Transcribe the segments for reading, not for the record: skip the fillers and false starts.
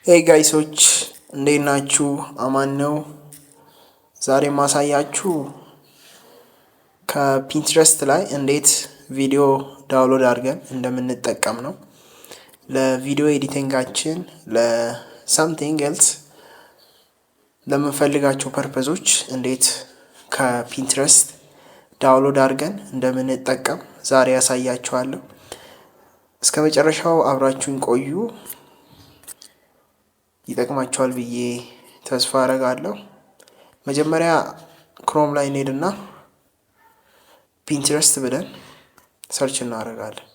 ሄይ ጋይሶች እንዴት ናችሁ? አማን ነው። ዛሬ ማሳያችሁ ከፒንትረስት ላይ እንዴት ቪዲዮ ዳውንሎድ አድርገን እንደምንጠቀም ነው። ለቪዲዮ ኤዲቲንጋችን ለሳምቲንግ ኤልስ ለምንፈልጋቸው ፐርፐዞች እንዴት ከፒንትረስት ዳውንሎድ አድርገን እንደምንጠቀም ዛሬ ያሳያችኋለሁ። እስከ መጨረሻው አብራችሁን ቆዩ። ይጠቅማችኋል ብዬ ተስፋ አደርጋለሁ። መጀመሪያ ክሮም ላይ እንሄድና ፒንትረስት ብለን ሰርች እናደርጋለን።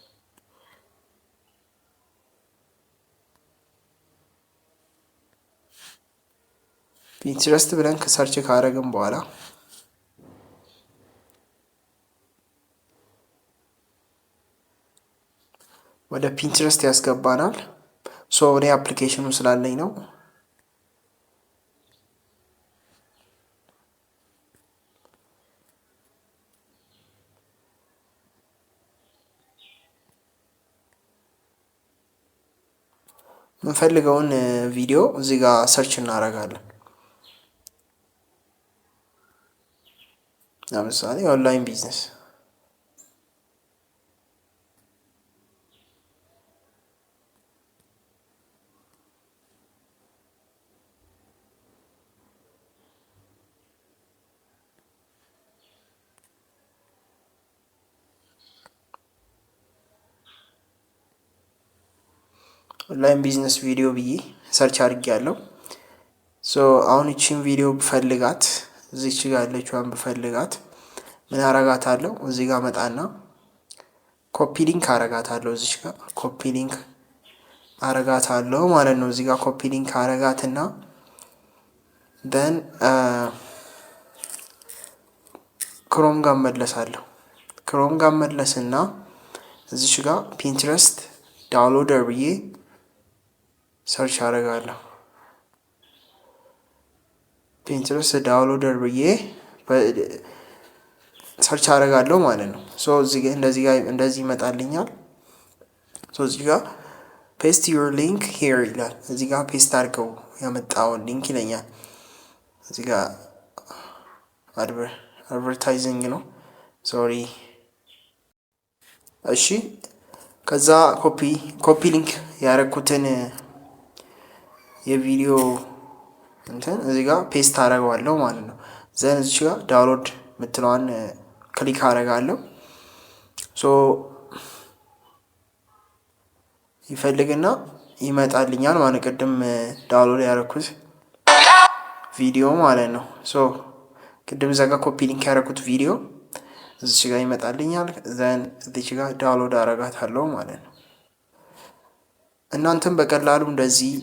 ፒንትረስት ብለን ሰርች ካደረግን በኋላ ወደ ፒንትረስት ያስገባናል። እኔ አፕሊኬሽኑ ስላለኝ ነው። የምንፈልገውን ቪዲዮ እዚህ ጋር ሰርች እናደርጋለን። ለምሳሌ ኦንላይን ቢዝነስ ኦንላይን ቢዝነስ ቪዲዮ ብዬ ሰርች አድርጌያለሁ። አሁን እቺን ቪዲዮ ብፈልጋት እዚች ጋር ያለችዋን ብፈልጋት ምን አረጋታለሁ? እዚህ ጋር መጣና ኮፒ ሊንክ አረጋታለሁ። እዚች ጋር ኮፒ ሊንክ አረጋታለሁ ማለት ነው። እዚህ ጋር ኮፒ ሊንክ አረጋትና ደን ክሮም ጋር መለሳለሁ። ክሮም ጋር መለስና እዚች ጋር ፒንትረስት ዳውንሎደር ብዬ ሰርች አደርጋለሁ። ፒንትረስት ዳውንሎደር ብዬ ሰርች አደርጋለሁ ማለት ነው። እንደዚህ ይመጣልኛል። እዚህ ጋር ፔስት ዩር ሊንክ ሄር ይላል። እዚህ ጋር ፔስት አድርገው ያመጣውን ሊንክ ይለኛል። እዚህ ጋር አድቨርታይዚንግ ነው። ሶሪ። እሺ፣ ከዛ ኮፒ ሊንክ ያደረኩትን የቪዲዮ እዚህ ጋር ፔስት አደርገዋለሁ ማለት ነው። ዘን እዚህ ጋር ዳውንሎድ የምትለዋን ክሊክ አደርጋለሁ። ይፈልግና ይመጣልኛል ማለት ቅድም ዳውንሎድ ያደረኩት ቪዲዮ ማለት ነው። ቅድም እዛ ጋር ኮፒ ሊንክ ያደረኩት ቪዲዮ እዚህ ጋር ይመጣልኛል። ዘን እዚህ ጋር ዳውንሎድ አደርጋታለሁ ማለት ነው። እናንተም በቀላሉ እንደዚህ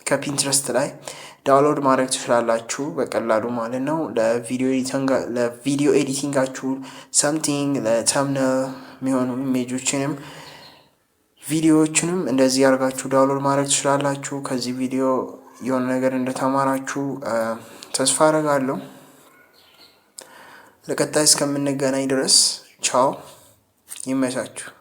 ከፒንትረስት ላይ ዳውንሎድ ማድረግ ትችላላችሁ በቀላሉ ማለት ነው። ለቪዲዮ ኤዲቲንጋችሁ ሳምቲንግ ለተምኔል የሚሆኑ ኢሜጆችንም ቪዲዮዎችንም እንደዚህ አድርጋችሁ ዳውንሎድ ማድረግ ትችላላችሁ። ከዚህ ቪዲዮ የሆነ ነገር እንደተማራችሁ ተስፋ አደርጋለሁ። ለቀጣይ እስከምንገናኝ ድረስ ቻው፣ ይመቻችሁ።